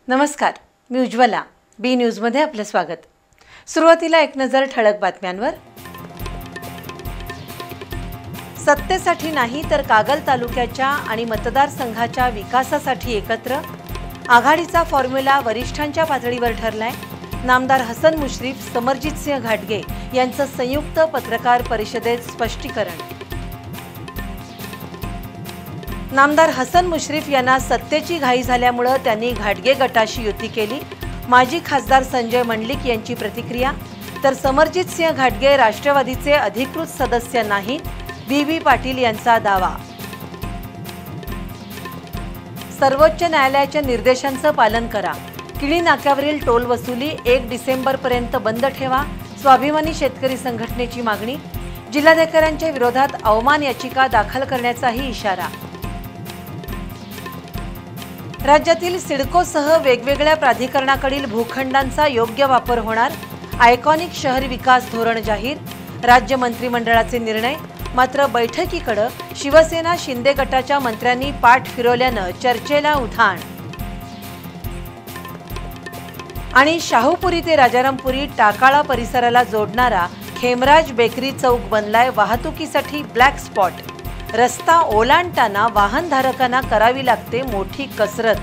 नमस्कार, मी उज्ज्वला. बी न्यूजमध्ये आपलं स्वागत. सुरुवातीला एक नजर ठळक बातम्यांवर. सत्तेसाठी नाही तर कागल तालुक्याच्या आणि मतदारसंघाच्या विकासासाठी एकत्र. आघाडीचा फॉर्म्युला वरिष्ठांच्या पातळीवर ठरलाय. नामदार हसन मुश्रीफ, समरजितसिंह घाटगे यांचं संयुक्त पत्रकार परिषदेत स्पष्टीकरण. नामदार हसन मुश्रीफ यांना सत्तेची घाई झाल्यामुळे त्यांनी घाटगे गटाशी युती केली. माजी खासदार संजय मंडलिक यांची प्रतिक्रिया. तर समरजितसिंह घाटगे राष्ट्रवादीचे अधिकृत सदस्य नाहीत, बी पाटील यांचा दावा. सर्वोच्च न्यायालयाच्या निर्देशांचं पालन करा. किळी नाक्यावरील टोल वसुली 1 डिसेंबरपर्यंत बंद ठेवा. स्वाभिमानी शेतकरी संघटनेची मागणी. जिल्हाधिकाऱ्यांच्या विरोधात अवमान याचिका दाखल करण्याचाही इशारा. राज्यातील सिडकोसह वेगवेगळ्या प्राधिकरणाकडील भूखंडांचा योग्य वापर होणार. आयकॉनिक शहर विकास धोरण जाहीर. राज्य मंत्रिमंडळाचे निर्णय. मात्र बैठकीकडे शिवसेना शिंदे गटाच्या मंत्र्यांनी पाठ फिरवल्यानं चर्चेला उधाण. आणि शाहूपुरी ते राजारामपुरी टाकाळा परिसराला जोडणारा खेमराज बेकरी चौक बनलाय वाहतुकीसाठी ब्लॅक स्पॉट. रस्ता ओलांडताना वाहनधारकांना करावी लागते मोठी कसरत.